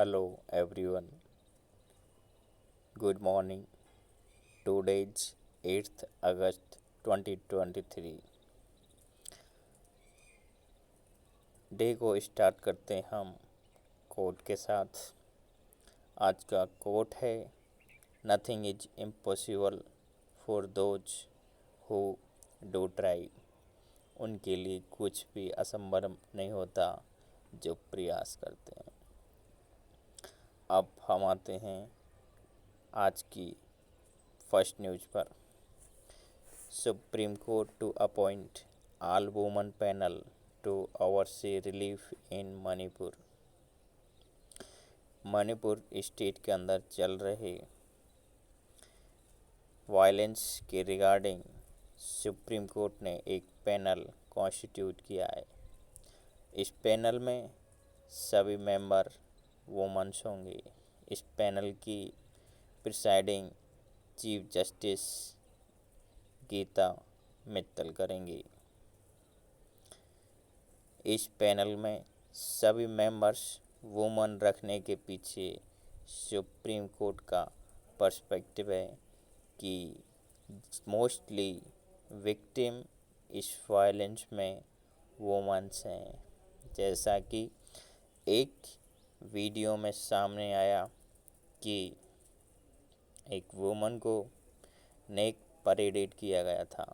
Hello everyone. Good morning. Today is 8th August 2023. Day को start करते हैं हम कोट के साथ। आज का कोट है nothing is impossible for those who do try. उनके लिए कुछ भी असंभव नहीं होता जो प्रयास करते हैं। अब हम आते हैं आज की फर्स्ट न्यूज़ पर। Supreme court to appoint all woman panel to oversee relief in Manipur. Manipur state के अंदर चल रहे वायलेंस के रिगार्डिंग सुप्रीम कोर्ट ने एक पैनल कॉन्स्टिट्यूट किया है। इस पैनल में सभी मेंबर वुमेन्स होंगे। इस पैनल की presiding chief justice Geeta Mittal करेंगी। इस पैनल में सभी मेंबर्स वुमन रखने के पीछे सुप्रीम कोर्ट का पर्सपेक्टिव है कि मोस्टली विक्टिम इस वायलेंस में वुमेन्स हैं। जैसा कि एक वीडियो में सामने आया कि एक वुमन को नेक परेडेड किया गया था।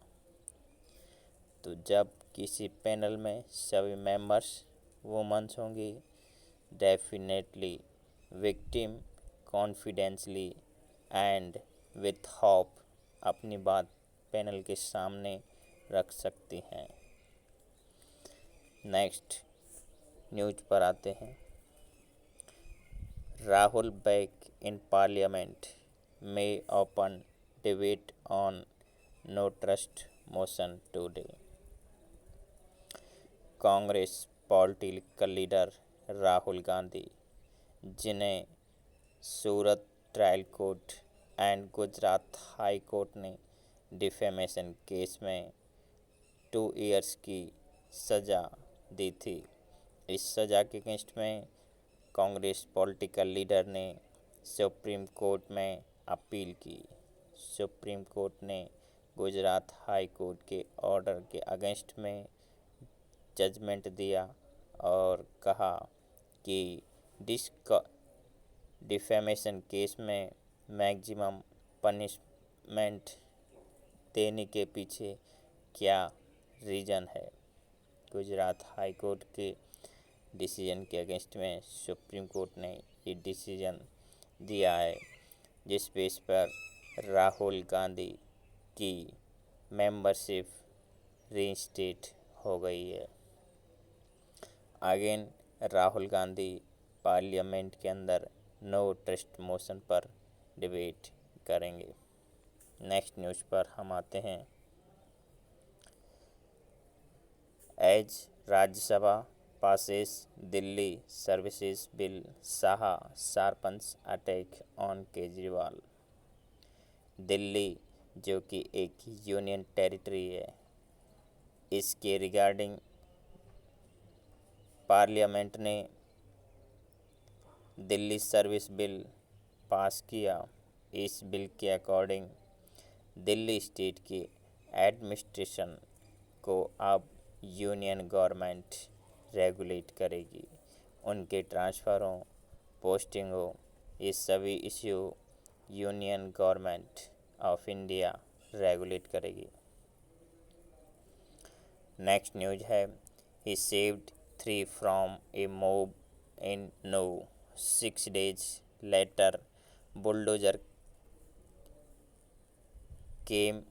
तो जब किसी पैनल में सभी मेंबर्स वुमेन्स होंगी, definitely victim confidently and with hope अपनी बात पैनल के सामने रख सकती हैं। नेक्स्ट न्यूज पर आते हैं। राहुल बैक इन पार्लियामेंट में open debate on no trust motion today. Congress political leader Rahul Gandhi, जिन्हें Surat trial court and Gujarat high court ने डिफेमेशन केस में 2 ईयर्स की सज़ा दी थी, इस सज़ा के अगेंस्ट में कांग्रेस पॉलिटिकल लीडर ने सुप्रीम कोर्ट में अपील की। सुप्रीम कोर्ट ने गुजरात हाई कोर्ट के ऑर्डर के अगेंस्ट में जजमेंट दिया और कहा कि डिफेमेशन केस में मैक्सिमम पनिशमेंट देने के पीछे क्या रीज़न है। गुजरात हाई कोर्ट के डिसीजन के अगेंस्ट में सुप्रीम कोर्ट ने ये डिसीजन दिया है, जिस बेस पर राहुल गांधी की मेंबरशिप रीइंस्टेट हो गई है। अगेन राहुल गांधी पार्लियामेंट के अंदर नो ट्रस्ट मोशन पर डिबेट करेंगे। नेक्स्ट न्यूज़ पर हम आते हैं। As Rajya Sabha passes Delhi services bill, Shah sharpens attack on Kejriwal. Delhi जो कि एक यूनियन टेरिटरी है, इसके रिगार्डिंग पार्लियामेंट ने दिल्ली सर्विस बिल पास किया। इस बिल के अकॉर्डिंग दिल्ली स्टेट की एडमिनिस्ट्रेशन को अब यूनियन गवर्नमेंट रेगुलेट करेगी। उनके ट्रांसफ़रों, पोस्टिंगों, ये सभी issue union government of India regulate करेगी। नेक्स्ट न्यूज है। He saved 3 from a mob in Nuh, 6 days later bulldozer came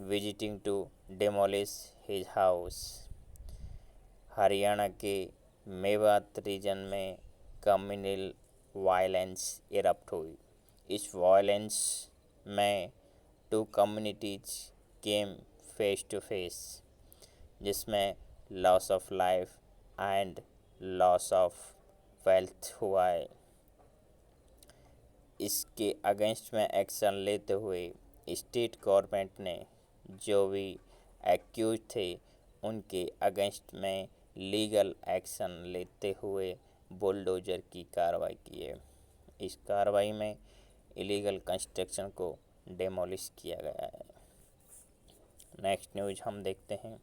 visiting to demolish his house. Haryana के मेवात रीजन में कम्युनल वायलेंस इरप्ट हुई। इस वायलेंस में 2 communities came face to face, जिसमें loss of life and loss of wealth हुआ है। इसके against में एक्शन लेते हुए स्टेट गवर्नमेंट ने जो भी एक्यूज थे उनके अगेंस्ट में लीगल एक्शन लेते हुए बुलडोजर की कार्रवाई की है। इस कार्रवाई में इलीगल कंस्ट्रक्शन को डेमोलिश किया गया है। नेक्स्ट न्यूज हम देखते हैं।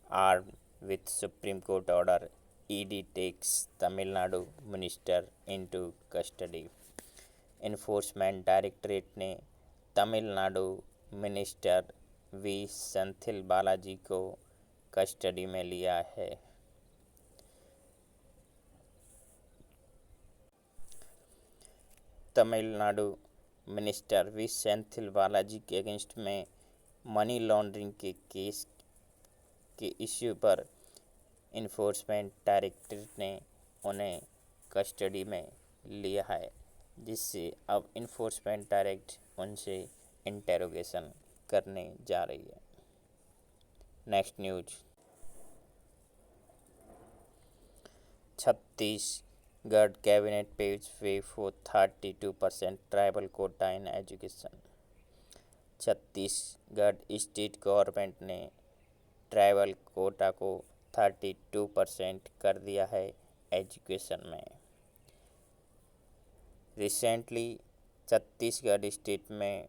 Armed with supreme court order, ED takes Tamil Nadu minister into custody. Enforcement directorate ने तमिलनाडु मिनिस्टर वी सेंथिल बालाजी को कस्टडी में लिया है। तमिलनाडु मिनिस्टर वी सेंथिल बालाजी के अगेंस्ट में मनी लॉन्ड्रिंग के केस के इश्यू पर इन्फोर्समेंट डायरेक्टरेट ने उन्हें कस्टडी में लिया है, जिससे अब इन्फोर्समेंट डायरेक्ट उनसे इंटेरोगेशन करने जा रही है। Next news. Chhattisgarh cabinet paves way for 32% tribal quota in education. Chhattisgarh state government ने ट्राइबल कोटा को 32% कर दिया है एजुकेशन में। रिसेंटली छत्तीसगढ़ स्टेट में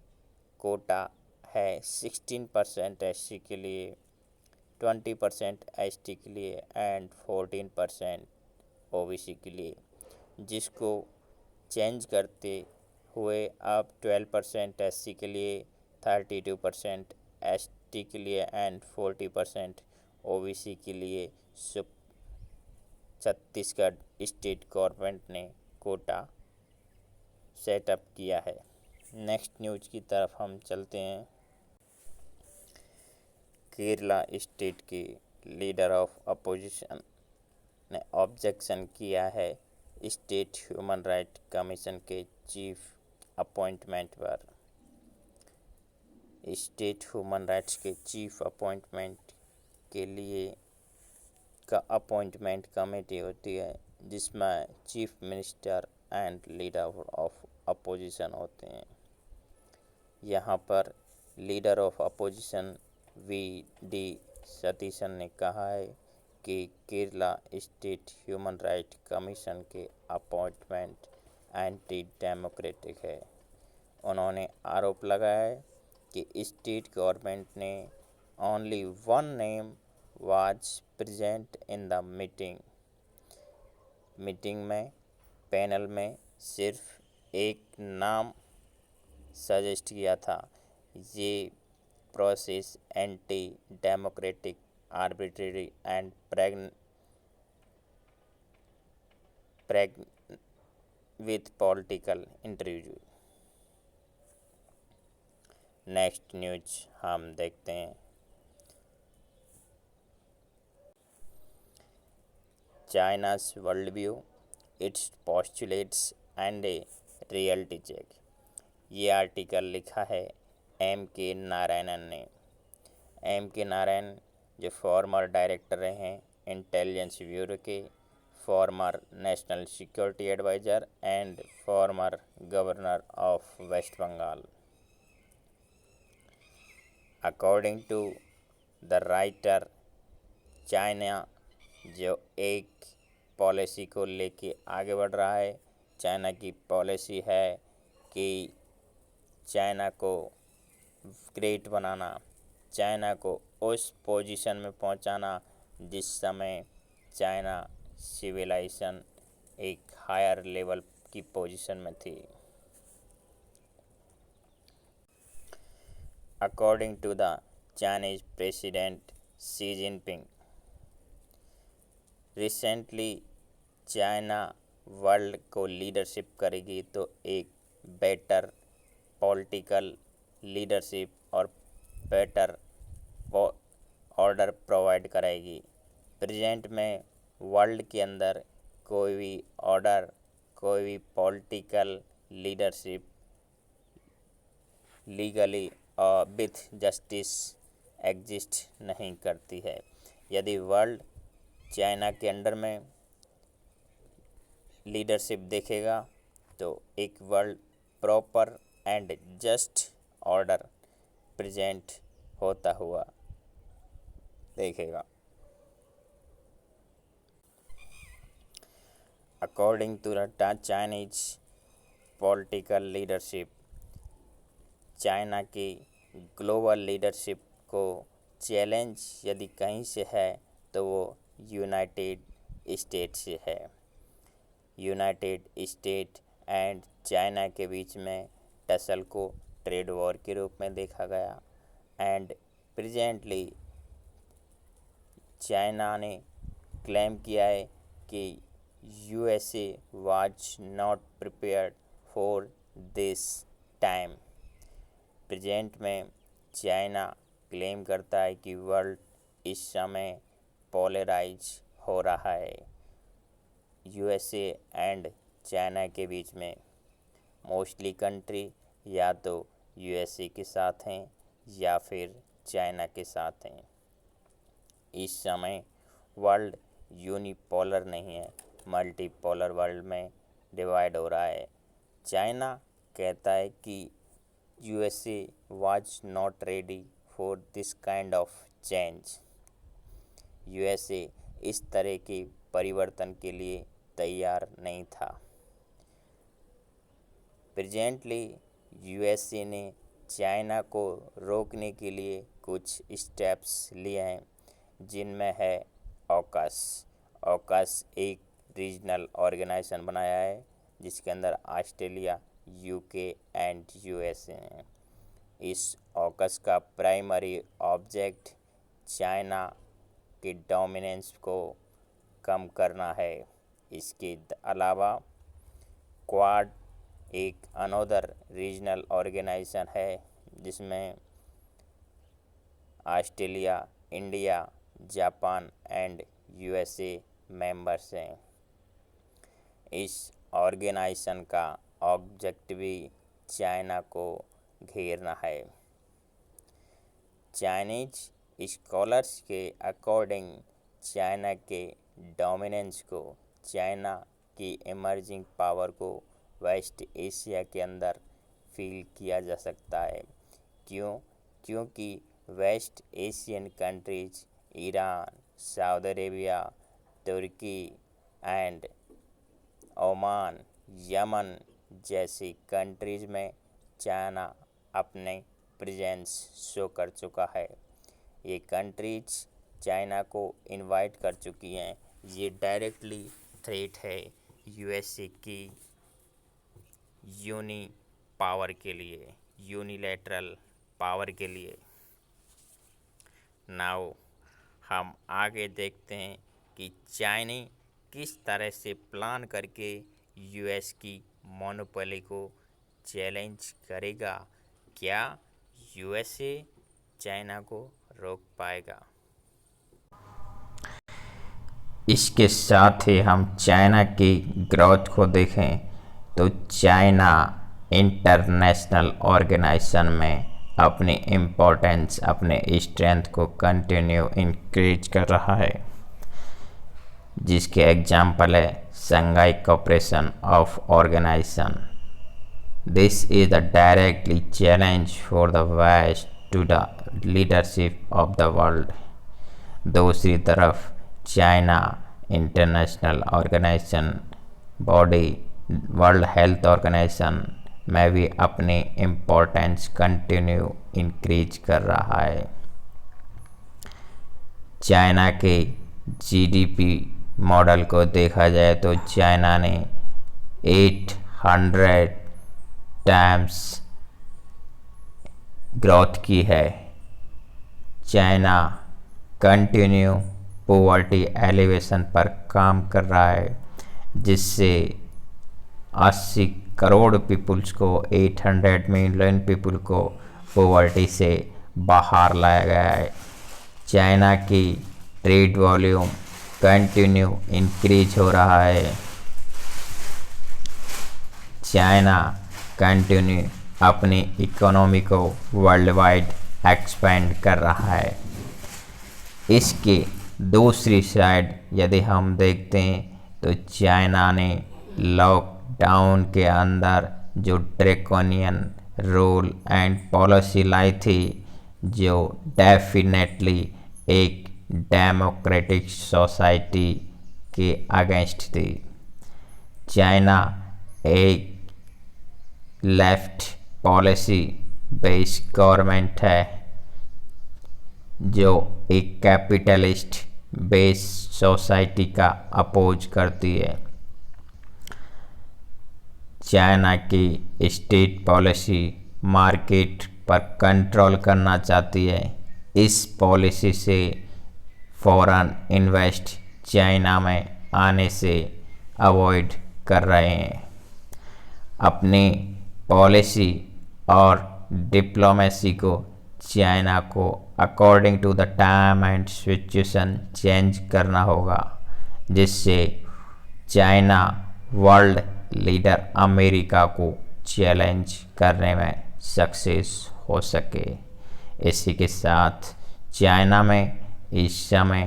कोटा है 16% एससी के लिए, 20% एसटी के लिए एंड 14% ओबीसी के लिए, जिसको चेंज करते हुए अब 12% एससी के लिए, 32% एसटी के लिए एंड 40% ओबीसी के लिए छत्तीसगढ़ स्टेट गवर्नमेंट ने कोटा सेटअप किया है। नेक्स्ट न्यूज की तरफ हम चलते हैं। केरला स्टेट के लीडर ऑफ अपोजिशन ने ऑब्जेक्शन किया है स्टेट ह्यूमन राइट कमीशन के चीफ अपॉइंटमेंट पर। स्टेट ह्यूमन राइट्स के चीफ अपॉइंटमेंट के लिए का अपॉइंटमेंट कमेटी होती है, जिसमें chief minister and leader of opposition होते हैं। यहाँ पर leader of opposition V D Satheesan ने कहा है कि Kerala state human right commission के अपॉइंटमेंट एंटी डेमोक्रेटिक है। उन्होंने आरोप लगाया है कि स्टेट गवर्नमेंट ने only one name was present in the meeting में पैनल में सिर्फ एक नाम सजेस्ट किया था। ये process anti democratic, arbitrary and with political interview. Next news हम देखते हैं। चाइना's worldview, its postulates and a reality check। ये आर्टिकल लिखा है M.K. नारायणन ने। M.K. नारायण जो फॉर्मर डायरेक्टर रहे हैं इंटेलिजेंस ब्यूरो के, former national security adviser and former governor of West Bengal. According to the writer, China जो एक पॉलिसी को लेके आगे बढ़ रहा है। चाइना की पॉलिसी है कि चाइना को ग्रेट बनाना, चाइना को उस पोजीशन में पहुंचाना जिस समय चाइना सिविलाइजेशन एक हायर लेवल की पोजीशन में थी। According to the Chinese president Xi Jinping, recently China world को लीडरशिप करेगी तो एक बेटर पॉलिटिकल लीडरशिप और बेटर ऑर्डर प्रोवाइड करेगी। प्रेजेंट में वर्ल्ड के अंदर कोई भी ऑर्डर, कोई भी पॉलिटिकल लीडरशिप लीगली और विथ जस्टिस एग्जिस्ट नहीं करती है। यदि वर्ल्ड चाइना के अंडर में लीडरशिप देखेगा तो एक world proper and just order present होता हुआ देखेगा। According to the Chinese political leadership, China की ग्लोबल लीडरशिप को चैलेंज यदि कहीं से है तो वो यूनाइटेड स्टेट से है। यूनाइटेड स्टेट एंड चाइना के बीच में टसल को ट्रेड वॉर के रूप में देखा गया एंड प्रेजेंटली चाइना ने क्लेम किया है कि USA was not prepared for this time. Present में चाइना क्लेम करता है कि वर्ल्ड इस समय पोलराइज हो रहा है। यूएसए एंड चाइना के बीच में मोस्टली कंट्री या तो यूएसए के साथ हैं या फिर चाइना के साथ हैं। इस समय वर्ल्ड यूनिपोलर नहीं है, मल्टीपोलर वर्ल्ड में डिवाइड हो रहा है। चाइना कहता है कि USA was not ready for this kind of change. USA इस तरह के परिवर्तन के लिए तैयार नहीं था। प्रेजेंटली यूएसए ने चाइना को रोकने के लिए कुछ स्टेप्स लिए हैं, जिनमें है ऑकस। ऑकस एक रीजनल ऑर्गेनाइजेशन बनाया है जिसके अंदर ऑस्ट्रेलिया, यूके एंड यूएसए हैं। इस ऑकस का प्राइमरी ऑब्जेक्ट चाइना के डोमिनेंस को कम करना है। इसके अलावा क्वाड एक अनोदर रीजनल ऑर्गेनाइजेशन है जिसमें Australia, India, Japan and USA members हैं। इस ऑर्गेनाइजेशन का ऑब्जेक्टिव भी चाइना को घेरना है। चाइनीज स्कॉलर्स के अकॉर्डिंग चाइना के डोमिनेंस को, चाइना की इमर्जिंग पावर को वेस्ट एशिया के अंदर फील किया जा सकता है। क्योंकि West Asian countries Iran, Saudi Arabia, Turkey and Oman, Yemen जैसी कंट्रीज में चाइना अपने प्रेजेंस शो कर चुका है। ये कंट्रीज चाइना को इनवाइट कर चुकी हैं। ये डायरेक्टली थ्रेट है यूएसए की पावर के लिए, यूनिलैटरल पावर के लिए। नाउ हम आगे देखते हैं कि चाइना किस तरह से प्लान करके यूएस की मोनोपोली को चैलेंज करेगा। क्या यूएसए चाइना को रोक पाएगा? इसके साथ ही हम चाइना की ग्रोथ को देखें तो चाइना इंटरनेशनल ऑर्गेनाइजेशन में अपनी इम्पोर्टेंस, अपने स्ट्रेंथ को कंटिन्यू इंक्रीज कर रहा है, जिसके एग्जाम्पल है Shanghai cooperation of organisation. This is the directly challenge for the west to the leadership of the world. दूसरी तरफ China international organisation body, world health organisation में भी अपनी इम्पोर्टेंस कंटिन्यू इंक्रीज कर रहा है। चाइना के जीडीपी मॉडल को देखा जाए तो चाइना ने 800 टाइम्स ग्रोथ की है। चाइना कंटिन्यू पॉवर्टी एलिवेशन पर काम कर रहा है, जिससे 80 करोड़ पीपुल्स को, 800 मिलियन पीपल को पॉवर्टी से बाहर लाया गया है। चाइना की ट्रेड वॉल्यूम कंटिन्यू इंक्रीज हो रहा है। चाइना कंटिन्यू अपनी इकोनॉमी को वर्ल्ड वाइड एक्सपेंड कर रहा है। इसकी दूसरी साइड यदि हम देखते हैं तो चाइना ने लॉकडाउन के अंदर जो ड्रैकोनियन रूल एंड पॉलिसी लाई थी, जो डेफिनेटली एक डेमोक्रेटिक सोसाइटी के अगेंस्ट थी। चाइना एक लेफ्ट पॉलिसी बेस्ड गवर्नमेंट है जो एक कैपिटलिस्ट बेस्ड सोसाइटी का अपोज करती है। चाइना की स्टेट पॉलिसी मार्केट पर कंट्रोल करना चाहती है। इस पॉलिसी से फॉरेन इन्वेस्ट चाइना में आने से अवॉइड कर रहे हैं। अपनी पॉलिसी और डिप्लोमेसी को चाइना को according to the time and situation change करना होगा, जिससे चाइना वर्ल्ड लीडर अमेरिका को चैलेंज करने में सक्सेस हो सके। इसी के साथ चाइना में इस समय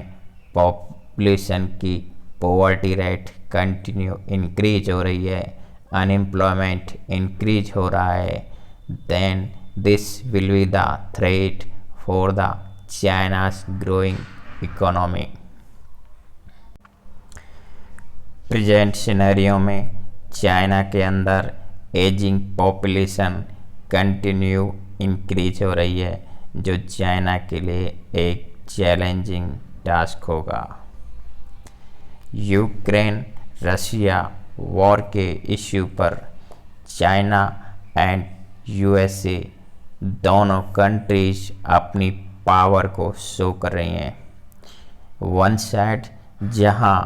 पॉपुलेशन की पॉवर्टी रेट कंटिन्यू इंक्रीज हो रही है, अनएम्प्लॉयमेंट इंक्रीज हो रहा है, then this will be the threat for the China's growing economy. Present scenario में चाइना के अंदर एजिंग पॉपुलेशन कंटिन्यू इंक्रीज हो रही है, जो चाइना के लिए एक चैलेंजिंग टास्क होगा। यूक्रेन रशिया वॉर के इश्यू पर चाइना एंड यूएसए दोनों कंट्रीज अपनी पावर को शो कर रही हैं। वन साइड जहां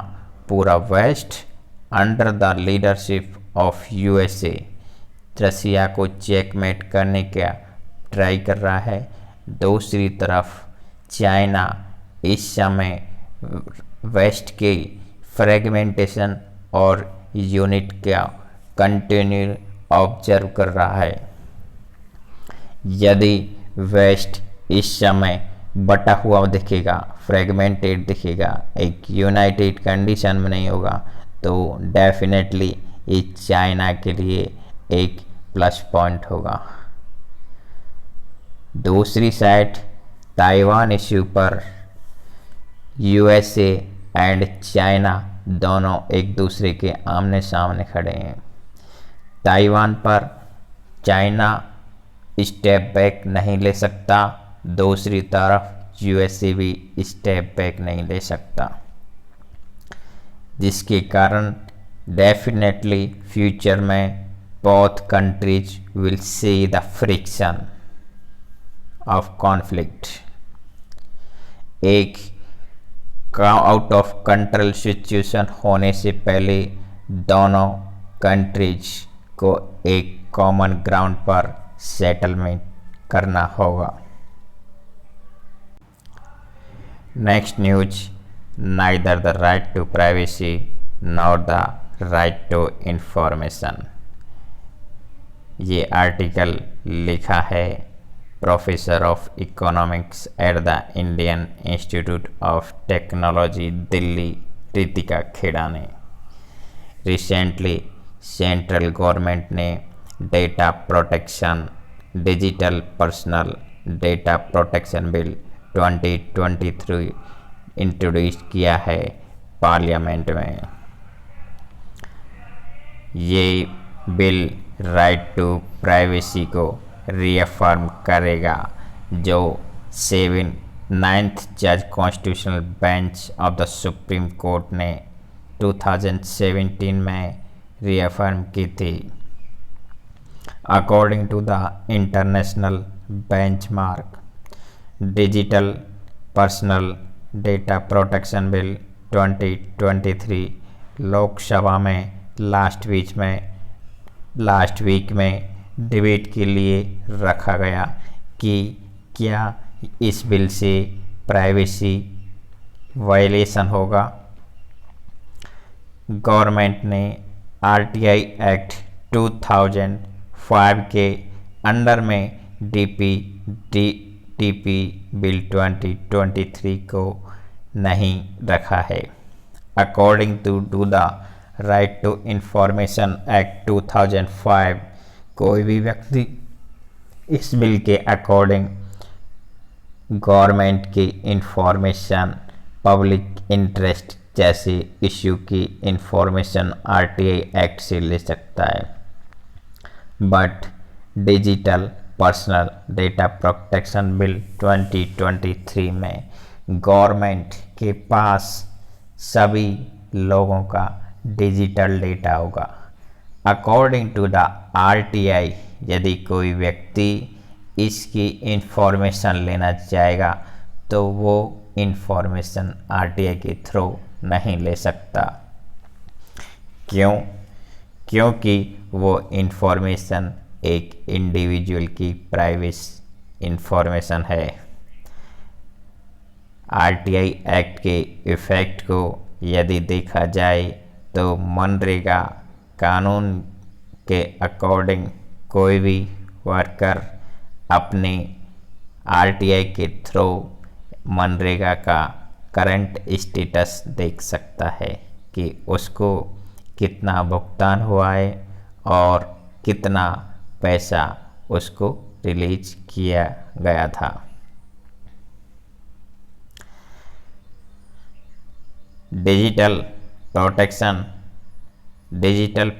पूरा west under the leadership of USA Russia को चेकमेट करने का ट्राई कर रहा है, दूसरी तरफ चाइना इस समय वेस्ट के फ्रेगमेंटेशन और यूनिट का कंटिन्यू ऑब्जर्व कर रहा है। यदि वेस्ट इस समय बटा हुआ दिखेगा, फ्रेगमेंटेड दिखेगा, एक यूनाइटेड कंडीशन में नहीं होगा, तो डेफिनेटली ये चाइना के लिए एक प्लस पॉइंट होगा। दूसरी साइड ताइवान इश्यू पर यूएसए एंड चाइना दोनों एक दूसरे के आमने सामने खड़े हैं। ताइवान पर चाइना स्टेप बैक नहीं ले सकता, दूसरी तरफ यूएसए भी स्टेप बैक नहीं ले सकता, जिसके कारण डेफिनेटली फ्यूचर में both countries will see the friction of conflict। एक आउट ऑफ कंट्रोल सिचुएशन होने से पहले दोनों कंट्रीज को एक कॉमन ग्राउंड पर सेटलमेंट करना होगा। Next news, neither the right to privacy nor the right to information. ये आर्टिकल लिखा है professor of economics at the Indian Institute of Technology Delhi Ritika Khera ने। रिसेंटली सेंट्रल गवर्नमेंट ने data protection digital personal data protection bill 2023 introduce किया है parliament में। ये bill right to privacy को रीअफर्म करेगा, जो 9th जज constitutional bench of the supreme court ने 2017 में रीअफर्म की थी। According to the international benchmark, digital personal data protection bill 2023 Lok Sabha में लास्ट वीक में डिबेट के लिए रखा गया कि क्या इस बिल से प्राइवेसी वायलेशन होगा। गवर्नमेंट ने आरटीआई एक्ट 2005 के अंडर में टीपी बिल 2023 को नहीं रखा है। According to the right to information act 2005, कोई भी व्यक्ति इस बिल के अकॉर्डिंग गवर्नमेंट की इंफॉर्मेशन पब्लिक इंटरेस्ट जैसे इश्यू की इंफॉर्मेशन आरटीआई एक्ट से ले सकता है, but digital personal data protection bill 2023 में गवर्नमेंट के पास सभी लोगों का डिजिटल डेटा होगा। अकॉर्डिंग टू द आरटीआई, यदि कोई व्यक्ति इसकी इंफॉर्मेशन लेना चाहेगा तो वो इंफॉर्मेशन आरटीआई के थ्रू नहीं ले सकता। क्यों? क्योंकि वो इंफॉर्मेशन एक इंडिविजुअल की प्राइवेट इंफॉर्मेशन है। आरटीआई एक्ट के इफ़ेक्ट को यदि देखा जाए तो मनरेगा कानून के अकॉर्डिंग कोई भी वर्कर अपने आरटीआई के थ्रू मनरेगा का करंट स्टेटस देख सकता है कि उसको कितना भुगतान हुआ है और कितना पैसा उसको रिलीज किया गया था। Digital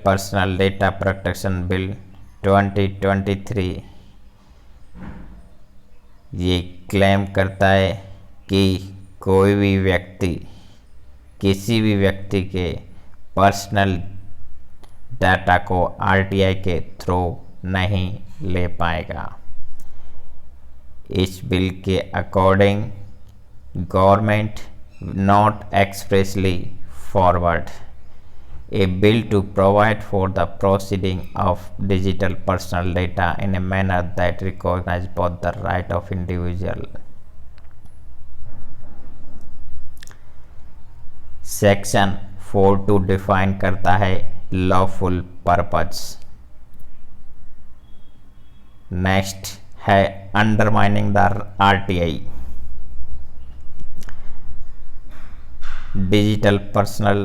personal data protection bill 2023 ये क्लेम करता है कि कोई भी व्यक्ति किसी भी व्यक्ति के पर्सनल डाटा को आरटीआई के थ्रू नहीं ले पाएगा। इस बिल के according government not expressly forward a bill to provide for the proceeding of digital personal data in a manner that recognizes both the right of individual. Section 42 define करता है lawful purpose. Next है undermining the RTI. Digital personal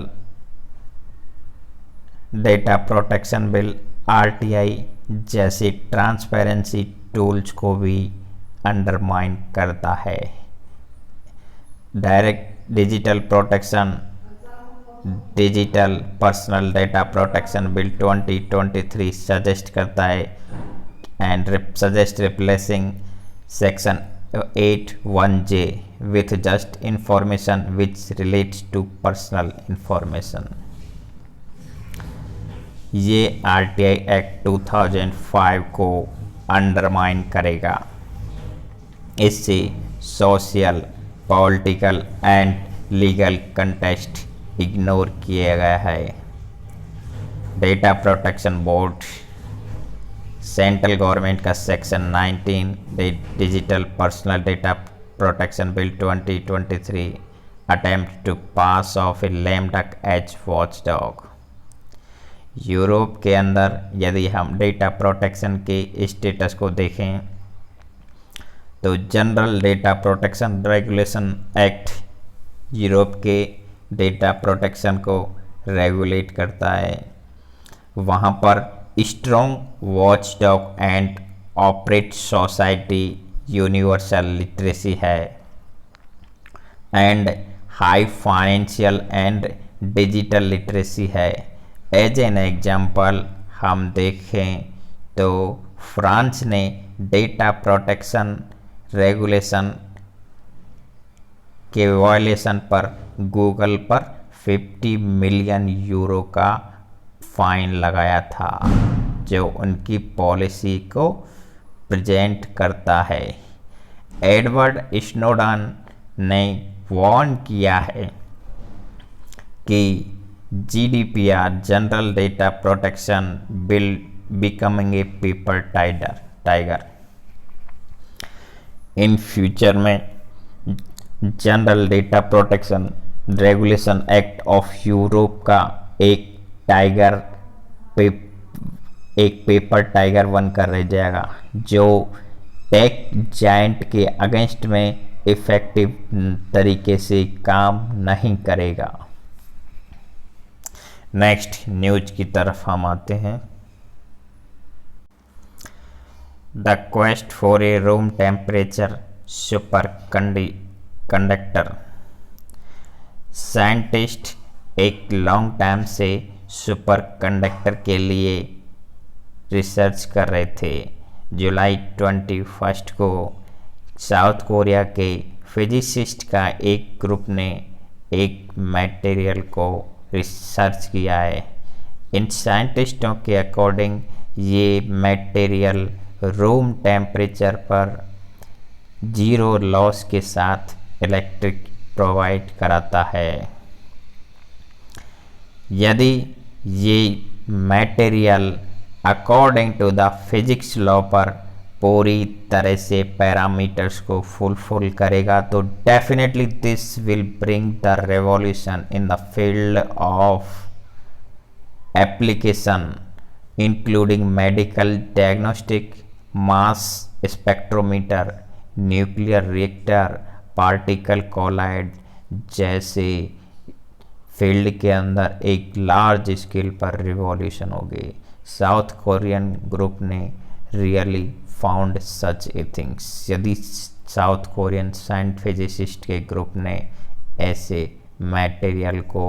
data protection bill RTI जैसे transparency tools को भी undermine करता है। Direct digital personal data protection bill 2023 suggest करता है and suggest replacing section 81J with just information which relates to personal information। ये RTI act 2005 को undermine करेगा। इससे social, political and legal context ignore किया गया है। Data protection board central government का section 19 digital personal data protection bill 2023 attempt to pass off a lame duck as watch dog. Europe के अंदर यदि हम डेटा प्रोटेक्शन के स्टेटस को देखें तो general data protection regulation act Europe के डेटा प्रोटेक्शन को रेगुलेट करता है। वहाँ पर strong watch dog and operate society universal literacy है and high financial and digital literacy है। एज एन एग्जाम्पल हम देखें तो फ्रांस ने डेटा प्रोटेक्शन रेगुलेशन के वायलेशन पर गूगल पर 50 मिलियन यूरो का फाइन लगाया था, जो उनकी पॉलिसी को प्रेजेंट करता है। एडवर्ड स्नोडन ने वार्न किया है कि GDPR general data protection bill becoming a paper tiger. In future में general data protection regulation act of Europe का एक पेपर टाइगर बनकर रह जाएगा, जो टेक जायंट के अगेंस्ट में इफेक्टिव तरीके से काम नहीं करेगा। नेक्स्ट न्यूज की तरफ हम आते हैं। The quest for a room temperature super conductor. Scientist एक लॉन्ग टाइम से सुपर कंडक्टर के लिए रिसर्च कर रहे थे। जुलाई 21 को साउथ कोरिया के फिजिसिस्ट का एक ग्रुप ने एक मटेरियल को रिसर्च किया है। इन साइंटिस्टों के अकॉर्डिंग ये मटेरियल रूम टेम्परेचर पर जीरो लॉस के साथ इलेक्ट्रिक प्रोवाइड कराता है। यदि ये material according to the physics law पर पूरी तरह से पैरामीटर्स को फुलफिल करेगा तो definitely this will bring the revolution in the field of application including medical diagnostic, mass spectrometer, nuclear reactor, particle collide जैसे फील्ड के अंदर एक लार्ज स्केल पर रिवॉल्यूशन होगी। साउथ कोरियन ग्रुप ने रियली फाउंड सच ए थिंग्स। यदि साउथ कोरियन साइंस फिजिसिस्ट के group ने ऐसे मटेरियल को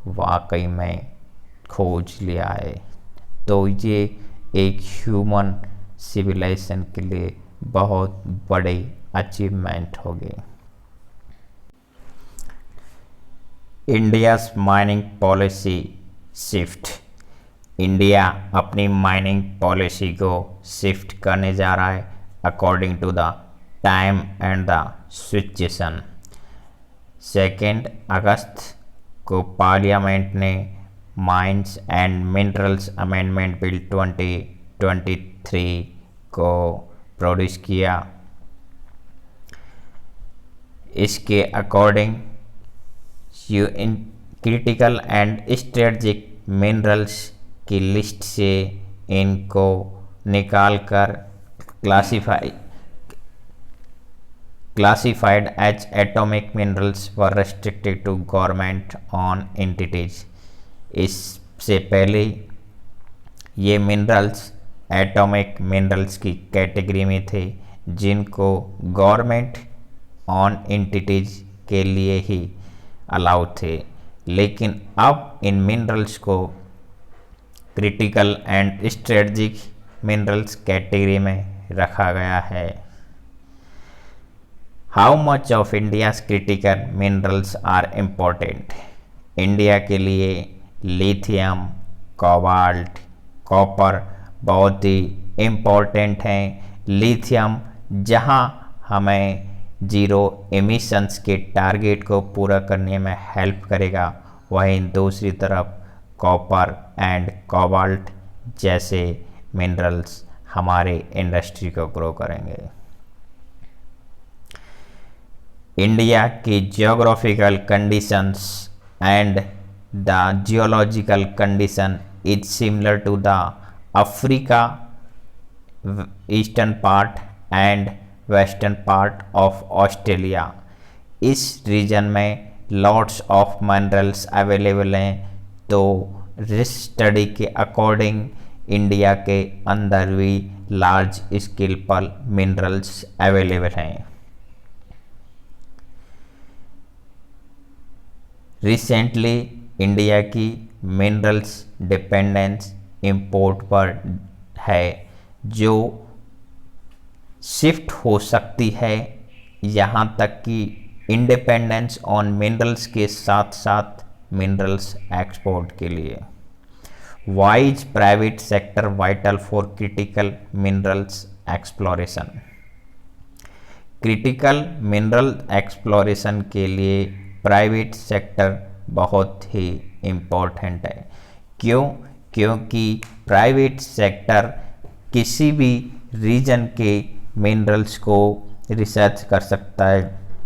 वाकई में खोज लिया है तो ये एक ह्यूमन सिविलाइजेशन के लिए बहुत बड़े अचीवमेंट होगी। India's mining policy shift. India अपनी माइनिंग पॉलिसी को शिफ्ट करने जा रहा है according to the time and the situation. 2 अगस्त को पार्लियामेंट ने mines and minerals amendment bill 2023 को प्रोड्यूस किया। इसके अकॉर्डिंग इन क्रिटिकल एंड स्ट्रेटजिक मिनरल्स की लिस्ट से इनको निकालकर classified as atomic minerals were restricted to government on entities. इससे पहले ये मिनरल्स एटॉमिक मिनरल्स की कैटेगरी में थे जिनको गवर्नमेंट ऑन एंटिटीज के लिए ही अलाउ थे, लेकिन अब इन मिनरल्स को critical and strategic minerals category में रखा गया है। How much of India's critical minerals are important. India के लिए लिथियम, कोबाल्ट, कॉपर बहुत ही इम्पोर्टेंट हैं। लिथियम जहां हमें जीरो एमिशंस के टारगेट को पूरा करने में हेल्प करेगा, वहीं दूसरी तरफ कॉपर एंड कोबाल्ट जैसे मिनरल्स हमारे इंडस्ट्री को ग्रो करेंगे। इंडिया की geographical conditions and the geological condition is similar to the Africa eastern part and western part of Australia. इस रीजन में लॉट्स ऑफ मिनरल्स अवेलेबल हैं, तो रिसर्च स्टडी के अकॉर्डिंग इंडिया के अंदर भी लार्ज स्केल पर मिनरल्स अवेलेबल हैं। रिसेंटली इंडिया की मिनरल्स डिपेंडेंस इंपोर्ट पर है, जो शिफ्ट हो सकती है यहाँ तक कि इंडिपेंडेंस ऑन मिनरल्स के साथ साथ मिनरल्स एक्सपोर्ट के लिए। Wise private sector vital for critical minerals exploration. Critical mineral exploration के लिए प्राइवेट सेक्टर बहुत ही इम्पोर्टेंट है। क्यों? क्योंकि प्राइवेट सेक्टर किसी भी रीजन के मिनरल्स को रिसर्च कर सकता है,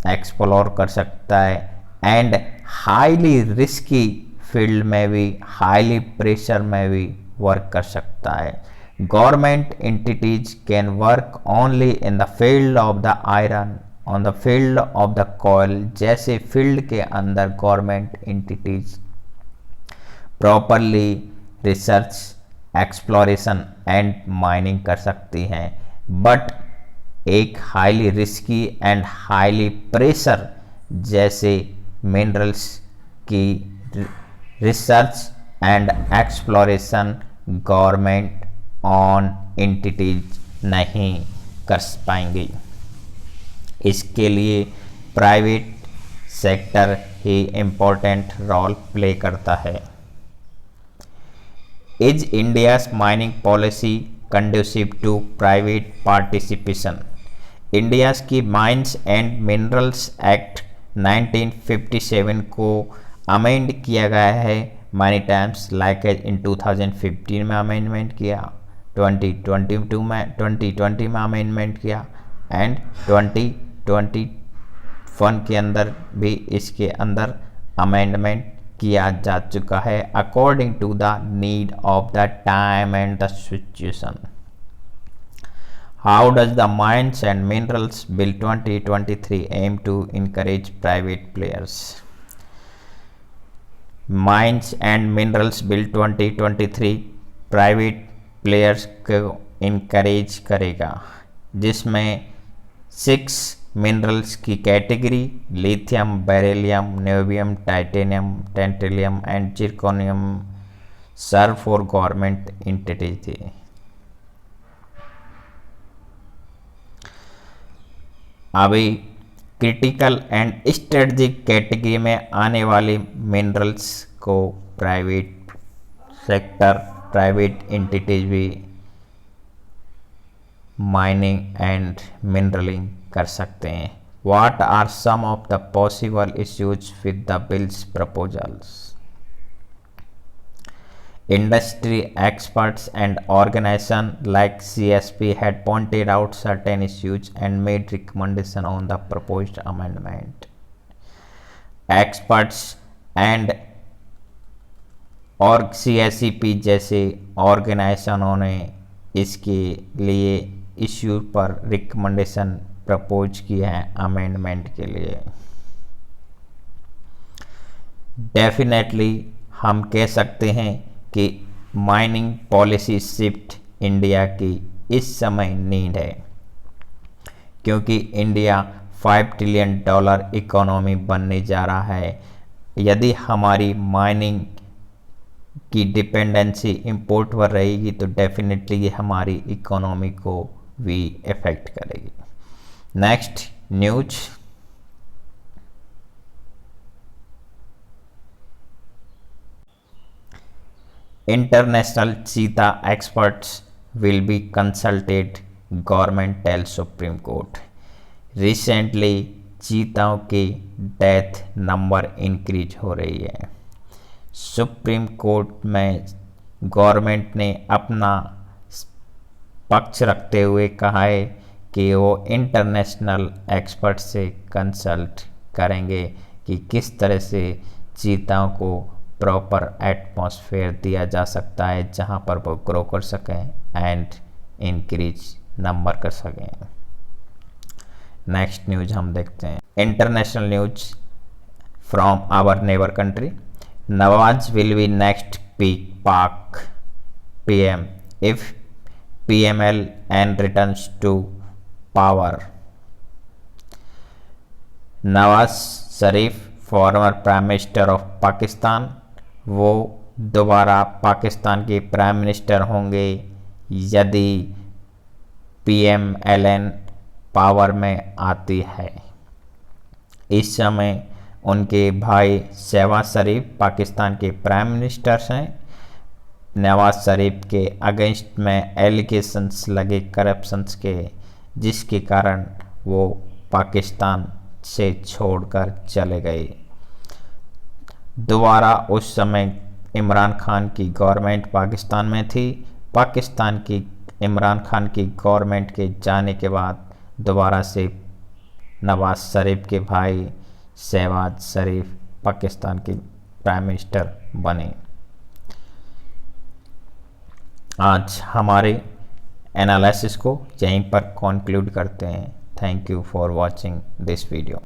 एक्सप्लोर कर सकता है एंड हाईली रिस्की फील्ड में भी, हाईली प्रेशर में भी वर्क कर सकता है। Government entities can work only in the field of the iron, on the field of the coal जैसे फील्ड के अंदर government entities properly research, exploration and mining कर सकती हैं। बट एक highly risky and highly pressure जैसे minerals की research and exploration government on entities नहीं कर पाएंगे। इसके लिए प्राइवेट सेक्टर ही इम्पोर्टेंट रोल प्ले करता है। Is India's mining policy conducive to private participation? India's की माइंस एंड मिनरल्स एक्ट 1957 को अमेंड किया गया है many times, like in 2015 में अमेंडमेंट किया, 2020 में अमेंडमेंट किया एंड 2021 के अंदर भी इसके अंदर अमेंडमेंट किया जा चुका है according to the need of the time and the situation. How does the mines and minerals bill 2023 aim to encourage private players? Mines and minerals bill 2023 private players को इनकरेज करेगा, जिसमें 6 मिनरल्स की category lithium, beryllium, niobium, titanium, tantalum and zirconium serve for government entities थी। अभी critical and strategic category में आने वाली minerals को प्राइवेट सेक्टर, प्राइवेट एंटिटीज भी माइनिंग एंड मिनरलिंग कर सकते हैं। What are some of the possible issues with the bills proposals? Industry experts and organizations like CSP had pointed out certain issues and made recommendations on the proposed amendment. Experts and और CSP जैसे ऑर्गेनाइजेशनों ने इसके लिए issue पर recommendation propose किया है amendment के लिए। डेफिनेटली हम कह सकते हैं कि माइनिंग पॉलिसी शिफ्ट इंडिया की इस समय नीड है, क्योंकि इंडिया $5 ट्रिलियन इकोनॉमी बनने जा रहा है। यदि हमारी माइनिंग की डिपेंडेंसी इंपोर्ट पर रहेगी तो डेफिनेटली ये हमारी इकोनॉमी को भी इफेक्ट करेगी। Next news, International cheetah experts will be consulted, government tells Supreme Court. Recently चीताओं की डेथ नंबर इंक्रीज हो रही है। सुप्रीम कोर्ट में गवर्नमेंट ने अपना पक्ष रखते हुए कहा है कि वो इंटरनेशनल एक्सपर्ट से कंसल्ट करेंगे कि किस तरह से चीताओं को प्रॉपर एटमॉस्फेयर दिया जा सकता है जहां पर वो ग्रो कर सकें एंड इंक्रीज नंबर कर सकें। नेक्स्ट न्यूज हम देखते हैं, international news from our neighbour country. Nawaz will be next Pak PM if PMLN returns to power. Nawaz Sharif, former prime minister of Pakistan, वो दोबारा पाकिस्तान के प्राइम मिनिस्टर होंगे यदि PMLN पावर में आती है। इस समय उनके भाई शहबाज शरीफ पाकिस्तान के प्राइम मिनिस्टर्स हैं। नवाज शरीफ के अगेंस्ट में एलिगेशंस लगे करप्शंस के, जिसके कारण वो पाकिस्तान से छोड़कर चले गए। दोबारा उस समय इमरान खान की गवर्नमेंट पाकिस्तान में थी। पाकिस्तान की इमरान खान की गवर्नमेंट के जाने के बाद दोबारा से नवाज शरीफ के भाई शहबाज शरीफ पाकिस्तान के प्राइम मिनिस्टर बने। आज हमारे एनालिसिस को यहीं पर कंक्लूड करते हैं। Thank you for watching this video.